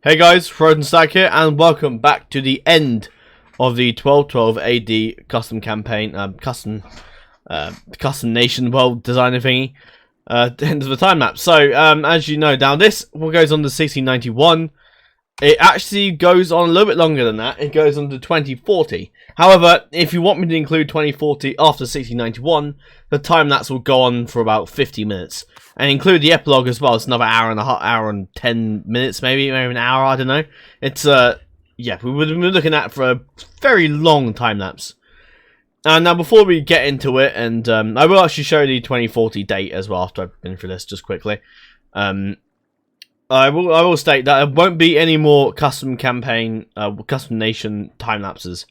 Hey guys, Frozen Stack here, and welcome back to the end of the 1212 AD custom campaign, custom nation world designer thingy, the end of the time lapse. So, as you know, now this goes on to 1691. It actually goes on a little bit longer than that. It goes on to 2040. However, if you want me to include 2040 after 1691, the time lapse will go on for about 50 minutes. And include the epilogue as well. It's another hour and a half, hour and 10 minutes, maybe an hour, I don't know. It's, yeah, we're looking at for a very long time lapse. And now before we get into it, and I will actually show the 2040 date as well after I've been through this, just quickly. I will state that there won't be any more custom campaign, custom nation time lapses.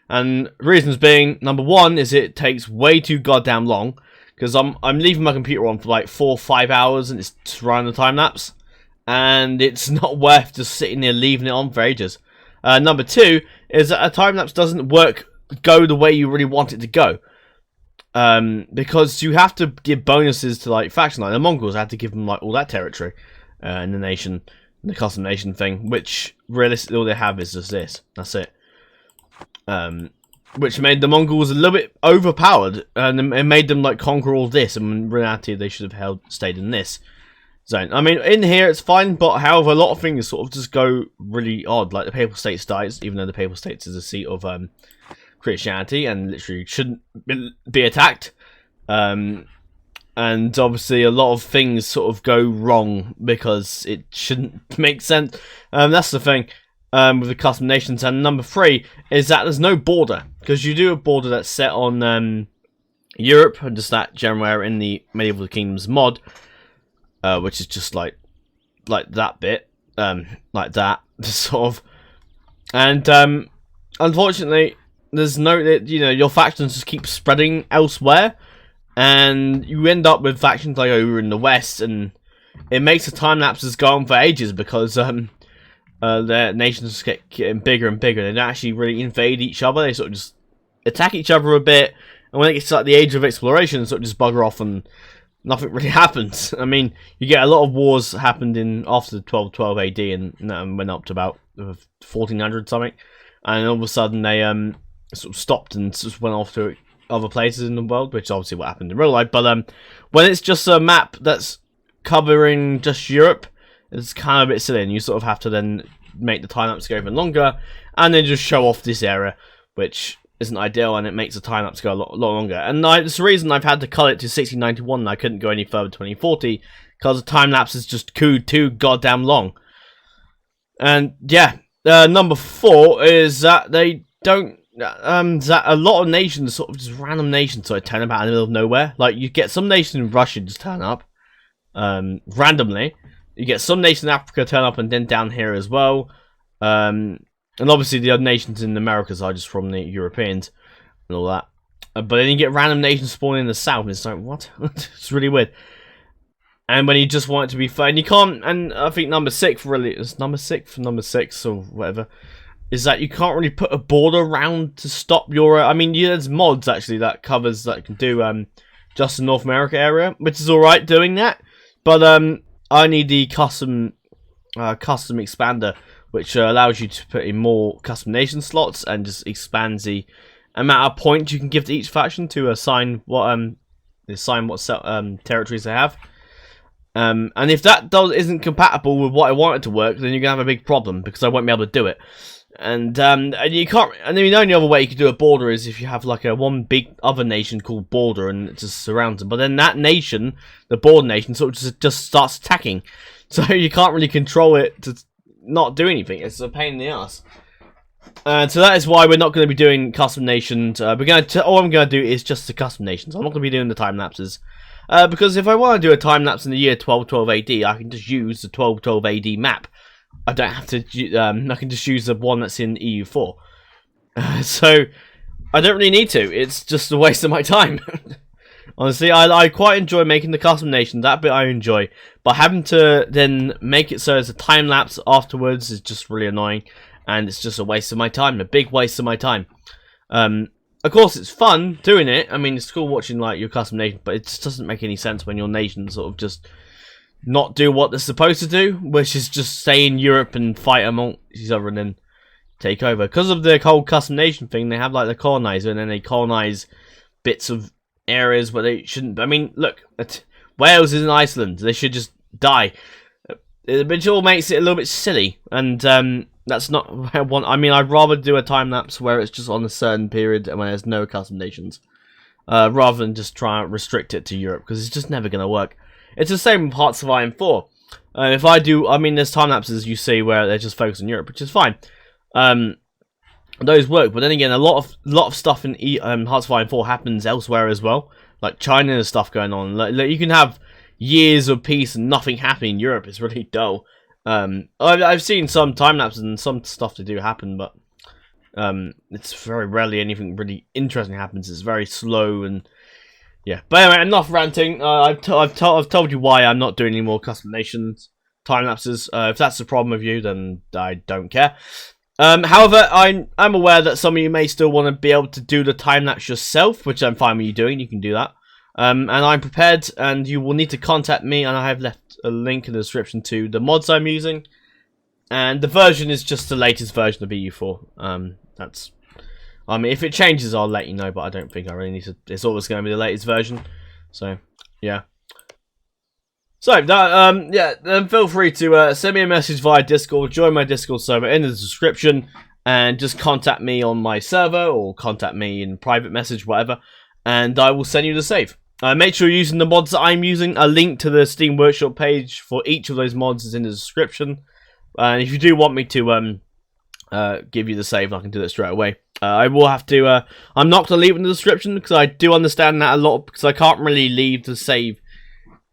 And reasons being, number one is it takes way too goddamn long. Because I'm leaving my computer on for like 4 or 5 hours and it's just running the time lapse. And it's not worth just sitting there leaving it on for ages. Number two is that a time lapse doesn't go the way you really want it to go. Because you have to give bonuses to like faction, like the Mongols had to give them like all that territory in the nation, the custom nation thing, which realistically all they have is just this. That's it. Which made the Mongols a little bit overpowered, and it made them like conquer all this. And in reality, they should have stayed in this zone. I mean, in here it's fine, but however, a lot of things sort of just go really odd. Like the Papal States dies, even though the Papal States is a seat of Christianity and literally shouldn't be attacked. And obviously, a lot of things sort of go wrong because it shouldn't make sense. That's the thing. With the custom nations. And number three is that there's no border, because you do a border that's set on Europe, and just that general area in the Medieval Kingdoms mod, which is just like that bit, like that sort of. And unfortunately, there's no, your factions just keep spreading elsewhere, and you end up with factions like over in the west, and it makes the time lapses go on for ages because their nations just get getting bigger and bigger. They don't actually really invade each other. They sort of just attack each other a bit. And when it gets to like the age of exploration, sort of just bugger off and nothing really happens. I mean, you get a lot of wars happened in after the 1212 AD and went up to about 1400 something. And all of a sudden they sort of stopped and just went off to other places in the world, which is obviously what happened in real life. But when it's just a map that's covering just Europe, it's kind of a bit silly, and you sort of have to then make the time lapse go even longer, and then just show off this area, which isn't ideal, and it makes the time lapse go a lot longer. And it's the reason I've had to cut it to 1691, and I couldn't go any further to 2040, because the time lapse is just too goddamn long. And yeah, number four is that they don't, that a lot of nations, sort of just random nations, sort of turn up out in the middle of nowhere. Like, you get some nation in Russia just turn up, randomly. You get some nations in Africa turn up, and then down here as well. And obviously the other nations in the Americas are just from the Europeans and all that. But then you get random nations spawning in the south, and it's like, what? It's really weird. And when you just want it to be fair, and you can't, and I think number six really, is number six or whatever, is that you can't really put a border around to stop your, I mean, there's mods actually that can do just the North America area, which is alright doing that. But I need the custom expander, which allows you to put in more custom nation slots and just expands the amount of points you can give to each faction to assign what territories they have. And if that isn't compatible with what I want it to work, then you're gonna have a big problem because I won't be able to do it. And you can't. And the only other way you could do a border is if you have like one big other nation called border and it just surrounds them. But then that nation, the border nation, sort of just starts attacking. So you can't really control it to not do anything. It's a pain in the ass. So that is why we're not going to be doing custom nations. All I'm going to do is just the custom nations. I'm not going to be doing the time lapses. Because if I want to do a time lapse in the year 1212 AD, I can just use the 1212 AD map. I don't have to, I can just use the one that's in EU4. So, I don't really need to. It's just a waste of my time. Honestly, I quite enjoy making the custom nation. That bit I enjoy. But having to then make it so it's a time lapse afterwards is just really annoying. And it's just a waste of my time. A big waste of my time. Of course, it's fun doing it. I mean, it's cool watching like your custom nation. But it just doesn't make any sense when your nation sort of just not do what they're supposed to do, which is just stay in Europe and fight among each other and then take over. Because of the whole custom nation thing, they have like the colonizer, and then they colonize bits of areas where they shouldn't. I mean, look, Wales is in Iceland. They should just die. Which all makes it a little bit silly, and that's not what I want. I mean, I'd rather do a time lapse where it's just on a certain period and when there's no custom nations, rather than just try and restrict it to Europe, because it's just never going to work. It's the same with Hearts of Iron 4. If I do, I mean, there's time lapses you see where they're just focused on Europe, which is fine. Those work, but then again, a lot of stuff in Hearts of Iron 4 happens elsewhere as well. Like China and stuff going on. Like you can have years of peace and nothing happening in Europe. It's really dull. I've seen some time lapses and some stuff to do happen, but it's very rarely anything really interesting happens. It's very slow and yeah. But anyway, enough ranting. I've told you why I'm not doing any more custom nations time lapses. If that's the problem with you, then I don't care. However, I'm aware that some of you may still want to be able to do the time lapse yourself, which I'm fine with you doing. You can do that. And I'm prepared, and you will need to contact me, and I have left a link in the description to the mods I'm using. And the version is just the latest version of EU4. I mean, if it changes, I'll let you know, but I don't think I really need to. It's always going to be the latest version. So, yeah. So, then feel free to send me a message via Discord, join my Discord server in the description, and just contact me on my server, or contact me in private message, whatever, and I will send you the save. Make sure you're using the mods that I'm using. A link to the Steam Workshop page for each of those mods is in the description. And if you do want me to give you the save, I can do that straight away. I will have to, I'm not going to leave it in the description, because I do understand that a lot, because I can't really leave the save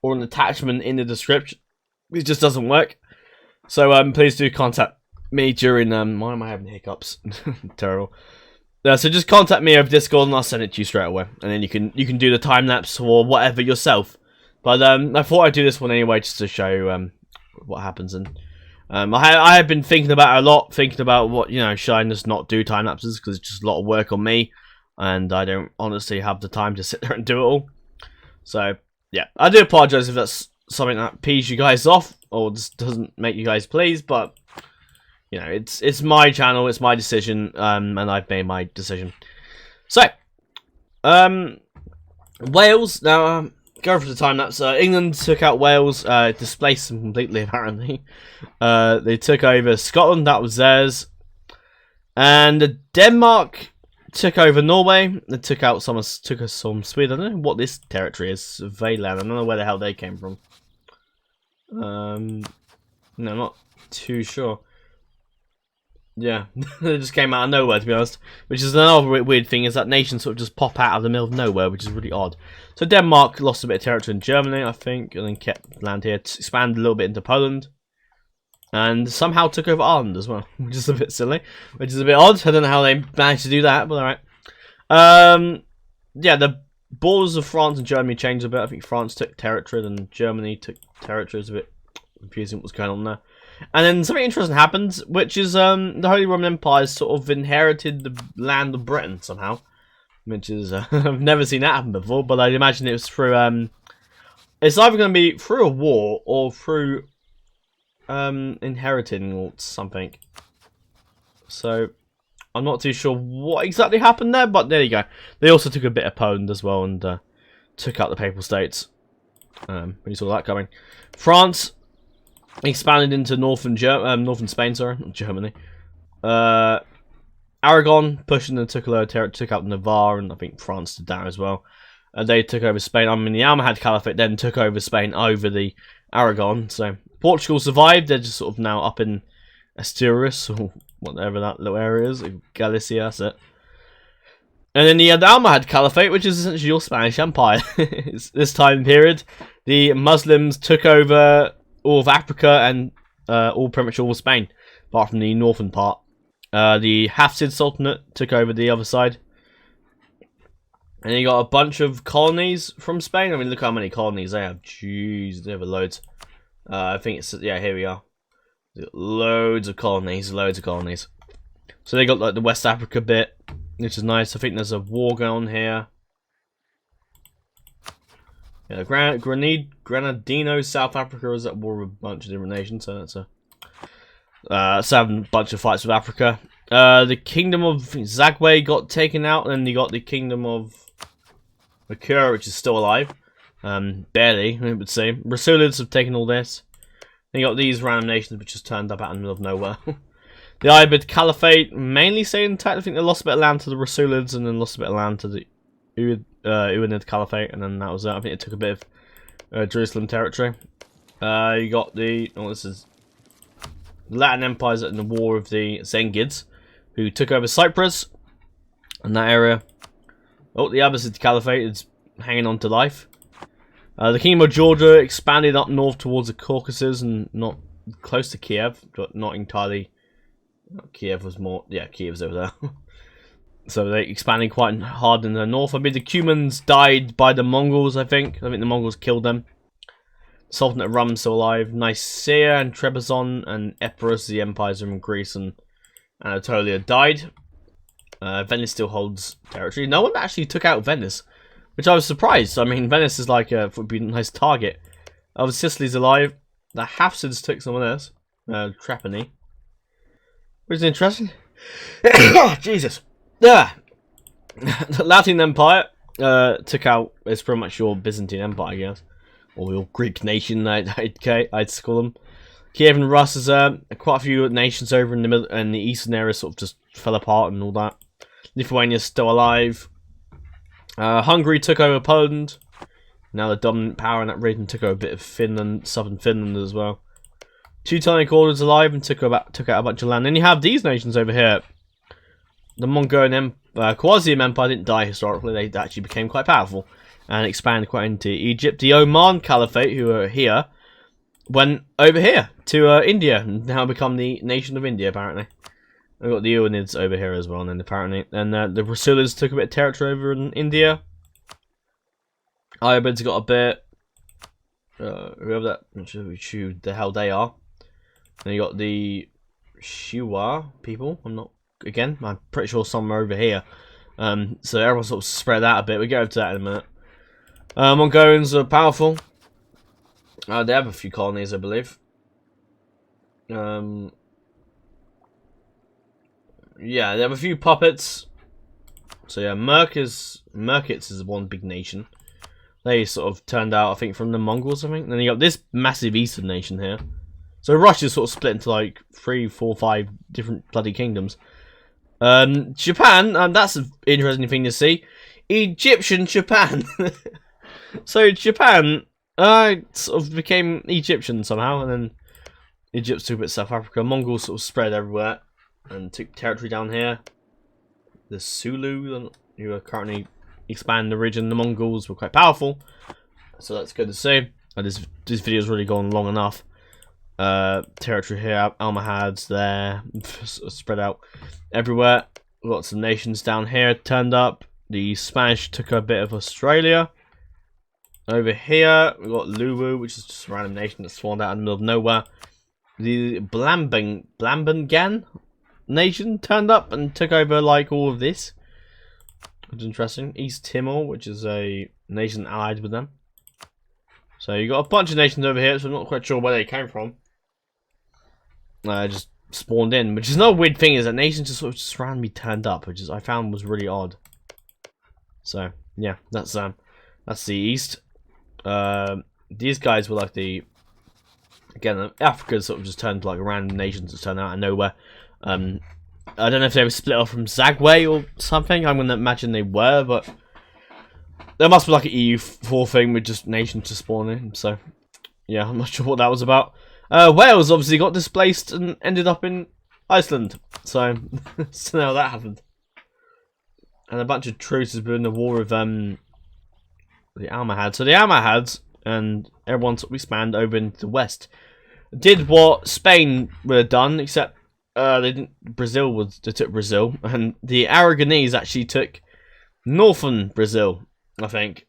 or an attachment in the description. It just doesn't work. So please do contact me during why am I having hiccups? Terrible. So just contact me over Discord and I'll send it to you straight away, and then you can do the time lapse or whatever yourself. But I thought I'd do this one anyway, just to show you what happens. And I have been thinking about it a lot, thinking about what, should I just not do time lapses, because it's just a lot of work on me, and I don't honestly have the time to sit there and do it all. So yeah, I do apologise if that's something that pees you guys off or just doesn't make you guys pleased, but it's my channel, it's my decision, and I've made my decision. So, Wales. Now, going for the time lapse. England took out Wales, displaced them completely. Apparently, they took over Scotland. That was theirs, and Denmark took over Norway. They took out some Sweden. I don't know what this territory is. Veyland. I don't know where the hell they came from. No, not too sure. Yeah, they just came out of nowhere, to be honest. Which is another weird thing, is that nations sort of just pop out of the middle of nowhere, which is really odd. So Denmark lost a bit of territory in Germany, I think, and then kept land here, expanded a little bit into Poland, and somehow took over Ireland as well, which is a bit silly, which is a bit odd. I don't know how they managed to do that, but alright. Yeah, the borders of France and Germany changed a bit. I think France took territory, and Germany took territory. It's a bit confusing what's going on there. And then something interesting happened, which is the Holy Roman Empire sort of inherited the land of Britain somehow, which is I've never seen that happen before. But I'd imagine it was through it's either going to be through a war or through inheriting or something. So I'm not too sure what exactly happened there, but there you go. They also took a bit of Poland as well and took out the Papal States. We saw that coming. France expanded into northern Spain, sorry, not Germany. Aragon pushed and took a load of territory, took out Navarre, and I think France did that as well. They took over Spain. I mean, the Almohad Caliphate then took over Spain over the Aragon. So Portugal survived. They're just sort of now up in Asturias or whatever that little area is, Galicia. That's it. And then the Almohad Caliphate, which is essentially your Spanish Empire. This time period, the Muslims took over all of Africa and pretty much all of Spain, apart from the northern part. The Hafsid Sultanate took over the other side. And you got a bunch of colonies from Spain. I mean, look how many colonies they have. Jeez, they have loads. I think it's, yeah, here we are. Loads of colonies, loads of colonies. So they got like the West Africa bit, which is nice. I think there's a war going on here. Yeah, Grenadino, South Africa is at war with a bunch of different nations, so that's having a bunch of fights with Africa. The Kingdom of Zagwe got taken out, and then you got the Kingdom of Makura, which is still alive. Barely, I would say. Rasulids have taken all this. Then you got these random nations which just turned up out in the middle of nowhere. The Ibid Caliphate, mainly saying I think they lost a bit of land to the Rasulids and then lost a bit of land to the Uinid Caliphate, and then that was it. I think it took a bit of Jerusalem territory. You got the this is Latin empires in the war of the Zengids, who took over Cyprus and that area. Oh, the Abbasid Caliphate is hanging on to life. The Kingdom of Georgia expanded up north towards the Caucasus and not close to Kiev, but not entirely. Kiev was more, yeah, Kiev's over there. So they expanded quite hard in the north. I mean, the Cumans died by the Mongols, I think. I think the Mongols killed them. Sultanate of Rum's still alive. Nicaea and Trebizond and Epirus, the empires in Greece and Anatolia, died. Venice still holds territory. No one actually took out Venice, which I was surprised. I mean, Venice is like would be a nice target. Sicily's alive. The Hafsids took some of this. Trapani. Which is interesting. Oh, Jesus. Yeah. The Latin Empire took out, it's pretty much your Byzantine Empire, I guess. Or your Greek nation, I'd call them. Kiev and Rus is quite a few nations over in the middle and the eastern area sort of just fell apart and all that. Lithuania's still alive. Hungary took over Poland. Now the dominant power in that region took over a bit of Finland, southern Finland as well. Teutonic Order's alive and took out a bunch of land. Then you have these nations over here. The Mongolian Khwarizm Empire didn't die historically. They actually became quite powerful and expanded quite into Egypt. The Oman Caliphate, who are here, went over here to India and now become the nation of India, apparently. We've got the Uinids over here as well, and then apparently. And the Rasulids took a bit of territory over in India. Ayubids got a bit. Whoever the hell they are. Then you got the Shiwa people. I'm pretty sure some are over here. So everyone sort of spread out a bit. We'll get over to that in a minute. Mongolians are powerful. They have a few colonies, I believe. Yeah, they have a few puppets. So yeah, Merkits is one big nation. They sort of turned out, I think, from the Mongols, I think. And then you got this massive eastern nation here. So Russia's sort of split into like 3, 4, 5 different bloody kingdoms. Japan, that's an interesting thing to see. Egyptian Japan. So Japan sort of became Egyptian somehow, and then Egypt took a bit of South Africa. Mongols sort of spread everywhere and took territory down here. The Sulu, who are currently expanding the region, the Mongols were quite powerful, so that's good to see. This video's really gone long enough. Territory here, Almohads there, spread out everywhere. Lots of nations down here turned up. The Spanish took a bit of Australia. Over here, we've got Luwu, which is just a random nation that spawned out in the middle of nowhere. The Blambangan nation turned up and took over like all of this. Which is interesting. East Timor, which is a nation allied with them. So you got a bunch of nations over here, so I'm not quite sure where they came from. Just spawned in, which is another weird thing, is that nations just sort of just randomly turned up, which is I found was really odd. So yeah, that's the east. These guys were like again, Africa sort of just turned like random nations that turned out of nowhere. I don't know if they were split off from Zagwe or something. I'm gonna imagine they were, but there must be like an EU4 thing with just nations just spawning. So yeah, I'm not sure what that was about. Wales obviously got displaced and ended up in Iceland. So so now that happened. And a bunch of troops has been in the war of the Almohads. So the Almohads and everyone sort of expanded over into the west. Did what Spain would have done, except they didn't. They took Brazil, and the Aragonese actually took northern Brazil, I think.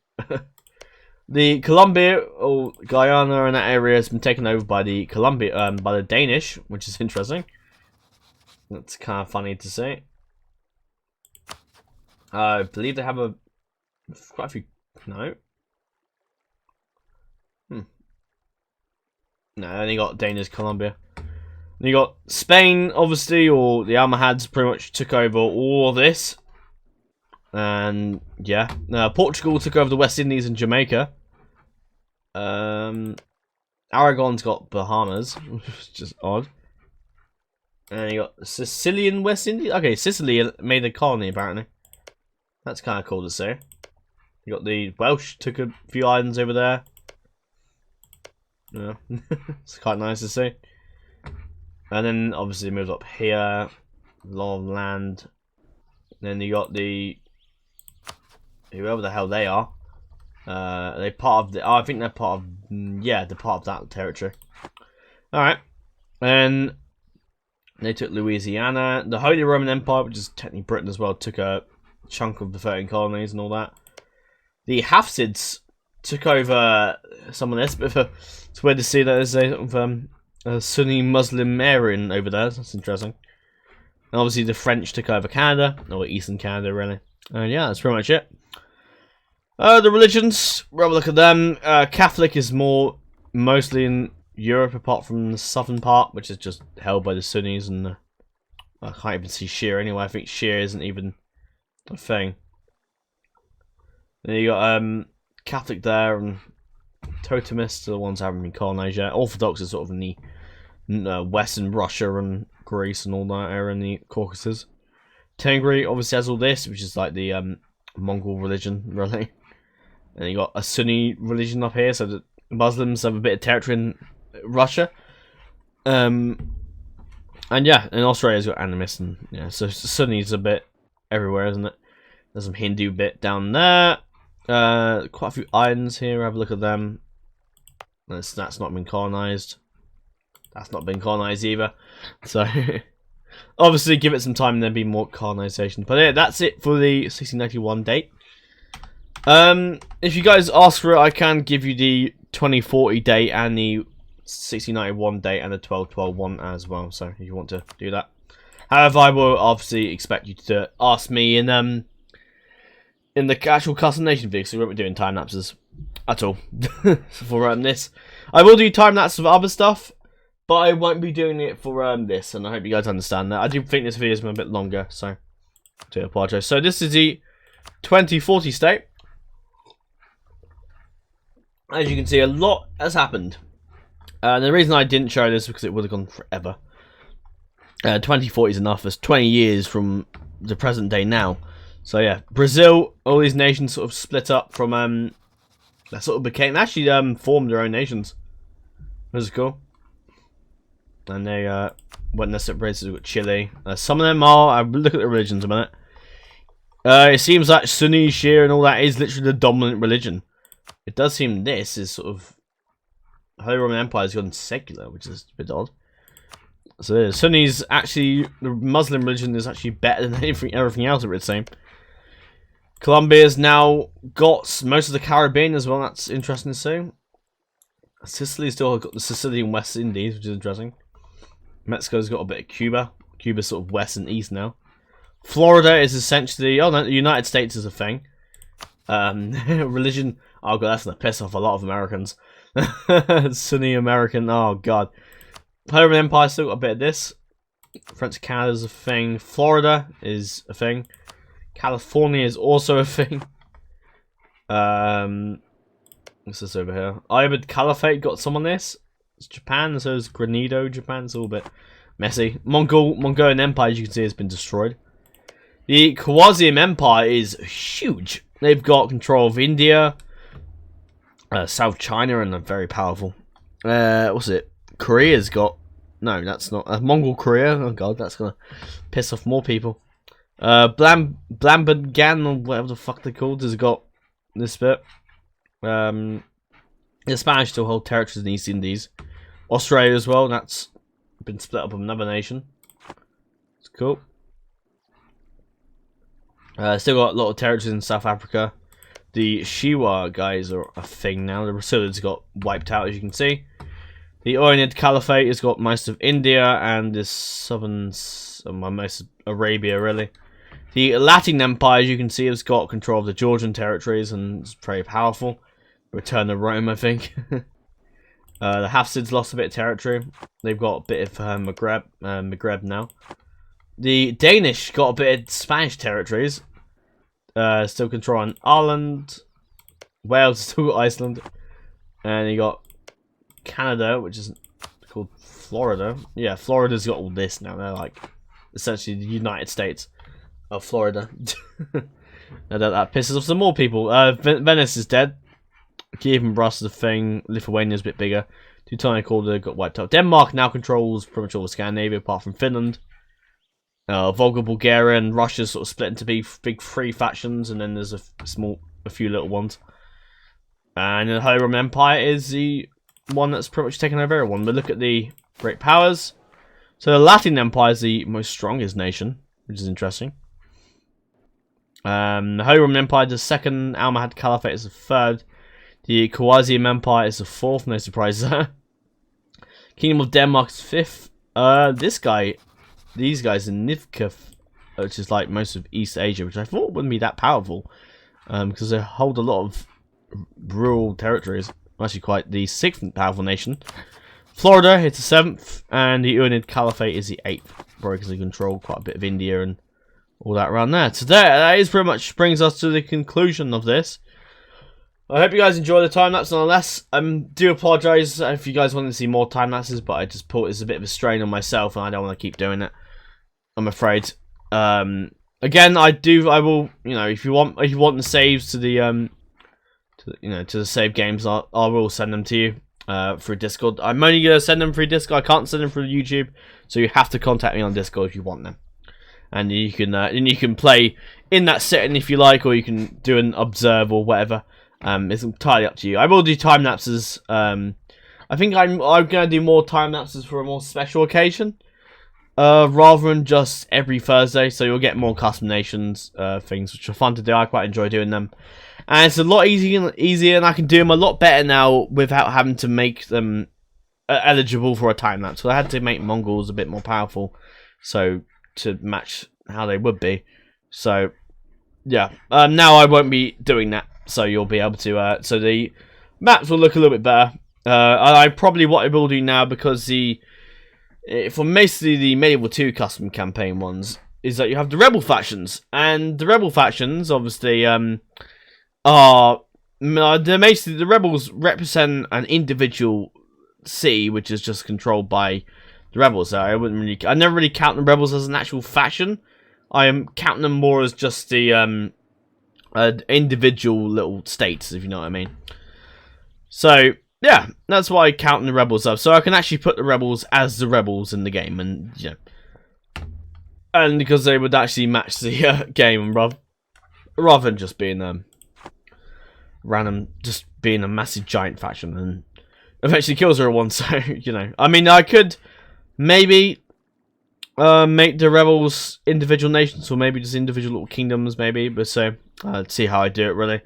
The Colombia or Guyana in that area has been taken over by the by the Danish, which is interesting. That's kind of funny to see. I believe they have quite a few. No. No, then you got Danish Colombia. Then you got Spain, obviously, or the Almohads pretty much took over all of this. And yeah, Portugal took over the West Indies and Jamaica. Aragon's got Bahamas, which is just odd. And you got Sicilian West Indies. Okay, Sicily made a colony apparently. That's kind of cool to see. You got the Welsh took a few islands over there. Yeah, it's quite nice to see. And then obviously moved up here, a lot of land. Then you got the whoever the hell they are. They part of the. Oh, I think they're part of. Yeah, they're part of that territory. All right, and they took Louisiana. The Holy Roman Empire, which is technically Britain as well, took a chunk of the 13 colonies and all that. The Hafsids took over some of this, but it's weird to see that there's a Sunni Muslim area over there. That's interesting. And obviously the French took over Canada, or Eastern Canada, really. And yeah, that's pretty much it. The religions, we'll have a look at them. Catholic is mostly in Europe, apart from the southern part, which is just held by the Sunnis, and I can't even see Shia anyway. I think Shia isn't even a thing. Then you got Catholic there, and Totemists are the ones that haven't been colonized yet. Orthodox is sort of in the Western Russia and Greece and all that area in the Caucasus. Tengri obviously has all this, which is like the Mongol religion, really. And you got a Sunni religion up here, so the Muslims have a bit of territory in Russia. And yeah, in Australia's got animists, and yeah, so Sunni's a bit everywhere, isn't it? There's some Hindu bit down there. Quite a few islands here. Have a look at them. That's not been colonized. That's not been colonized either. So obviously, give it some time, and there'll be more colonization. But yeah, that's it for the 1691 date. If you guys ask for it, I can give you the 2040 date and the 1691 date and the 1212 one as well. So if you want to do that. However, I will obviously expect you to ask me in the actual custom nation video, so we won't be doing time lapses at all for this. I will do time lapses for other stuff, but I won't be doing it for this, and I hope you guys understand that. I do think this video has been a bit longer, so I do apologise. So this is the 2040 state. As you can see, a lot has happened. And the reason I didn't show this is because it would have gone forever. 2040 is enough. It's 20 years from the present day now. So yeah, Brazil, all these nations sort of split up from that sort of became actually formed their own nations. This is cool. And they went their separate races. We've got Chile. Some of them are. I look at the religions a minute. It seems like Sunni, Shia, and all that is literally the dominant religion. It does seem this is sort of Holy Roman Empire has gone secular, which is a bit odd. So the Sunnis actually, the Muslim religion is actually better than everything else that we're saying. Colombia's now got most of the Caribbean as well. That's interesting to see. Sicily's still got the Sicilian West Indies, which is interesting. Mexico's got a bit of Cuba. Cuba's sort of west and east now. Florida is essentially, oh no, the United States is a thing. Religion, oh god, that's gonna piss off a lot of Americans. Sunni American, oh god. Holy Roman Empire still got a bit of this. French Canada's a thing. Florida is a thing. California is also a thing. What's this over here? Ibid Caliphate got some on this. It's Japan, so is Granido. Japan's all a bit messy. Mongolian Empire, as you can see, has been destroyed. The Khwarizm Empire is huge. They've got control of India, South China, and they're very powerful. What's it? Korea's got... No, that's not... Mongol Korea. Oh god, that's gonna piss off more people. Blambagan, or whatever the fuck they're called, has got this bit. The Spanish still hold territories in the East Indies. Australia as well, that's been split up with another nation. It's cool. Still got a lot of territories in South Africa. The Shiwa guys are a thing now. The Brasileians got wiped out, as you can see. The Oranid Caliphate has got most of India and the southern, most of Arabia, really. The Latin Empire, as you can see, has got control of the Georgian territories and is very powerful. Return of Rome, I think. The Hafsids lost a bit of territory. They've got a bit of Maghreb now. The Danish got a bit of Spanish territories. Still controlling Ireland. Wales still got Iceland. And you got Canada, which is called Florida. Yeah, Florida's got all this now. They're like essentially the United States of Florida. that pisses off some more people. Venice is dead. Kiev and Brussels is a thing. Lithuania's a bit bigger. Teutonic Order got wiped out. Denmark now controls pretty much all of Scandinavia apart from Finland. Volga, Bulgaria, and Russia sort of split into big three factions, and then there's a few little ones. And the Holy Roman Empire is the one that's pretty much taken over everyone. But look at the great powers. So the Latin Empire is the most strongest nation, which is interesting. The Holy Roman Empire is the second. Almohad Caliphate is the third. The Khwarizm Empire is the fourth. No surprise there. Kingdom of Denmark is fifth. These guys in Nivka, which is like most of East Asia, which I thought wouldn't be that powerful, because they hold a lot of rural territories. Actually, quite the sixth powerful nation. Florida is the seventh, and the Uynid Caliphate is the eighth, probably because they control quite a bit of India and all that around there. So that is pretty much brings us to the conclusion of this. I hope you guys enjoy the time lapse nonetheless. Do apologise if you guys want to see more time lapses, but I just thought it's a bit of a strain on myself, and I don't want to keep doing it. I'm afraid. Again, I will. You know, if you want the saves to the to the save games, I will send them to you through Discord. I'm only gonna send them through Discord. I can't send them through YouTube, so you have to contact me on Discord if you want them. And you can play in that setting if you like, or you can do an observe or whatever. It's entirely up to you. I will do time lapses. I think I'm gonna do more time lapses for a more special occasion, rather than just every Thursday. So you'll get more custom nations things, which are fun to do. I quite enjoy doing them, and it's a lot easier, and I can do them a lot better now without having to make them eligible for a time lapse. So I had to make Mongols a bit more powerful, so to match how they would be. So yeah, now I won't be doing that. So you'll be able to, so the maps will look a little bit better. I probably what I will do now, because for mostly the Medieval 2 custom campaign ones, is that you have the rebel factions, and the rebel factions obviously are the rebels represent an individual city which is just controlled by the rebels. So I never really count the rebels as an actual faction. I am counting them more as just the individual little states, if you know what I mean. So yeah, that's why I count the rebels up. So I can actually put the rebels as the rebels in the game, and you know, and because they would actually match the game, rather than just being random, just being a massive giant faction and eventually kills everyone. So you know, I mean, I could maybe make the rebels individual nations, or maybe just individual little kingdoms, maybe. But so see how I do it really.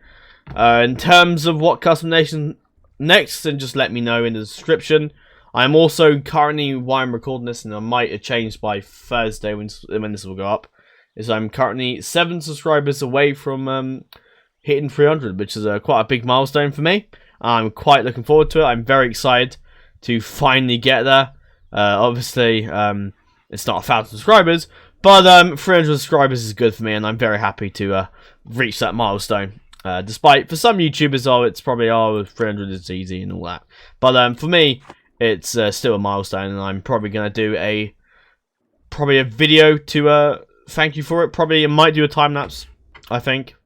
In terms of what custom nation next, then just let me know in the description. I'm also currently, while I'm recording this, and I might have changed by Thursday when this will go up, is I'm currently 7 subscribers away from hitting 300, which is quite a big milestone for me. I'm quite looking forward to it. I'm very excited to finally get there. Obviously, it's not 1,000 subscribers, but 300 subscribers is good for me, and I'm very happy to reach that milestone. Despite, for some YouTubers, it's probably, 300 is easy and all that. But for me, it's still a milestone, and I'm probably going to do a video to thank you for it. Probably, I might do a time-lapse, I think.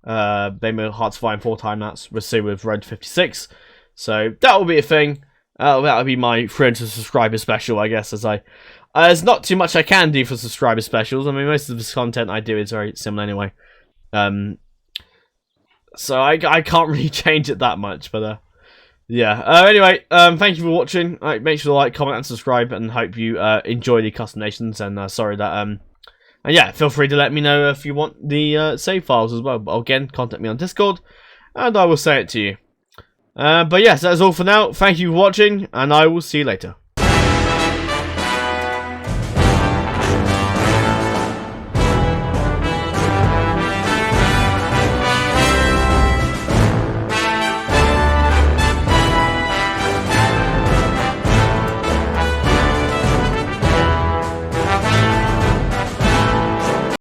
Maybe Hard to Find 4 time-lapse. We'll see with Road to 56. So, that will be a thing. That will be my 300 subscriber special, I guess, there's not too much I can do for subscriber specials. I mean, most of this content I do is very similar anyway. So I can't really change it that much, but yeah. Anyway, thank you for watching. Make sure to like, comment, and subscribe, and hope you enjoy the custom nations. And sorry that and yeah, feel free to let me know if you want the save files as well. But again, contact me on Discord, and I will say it to you. But yes, that's all for now. Thank you for watching, and I will see you later.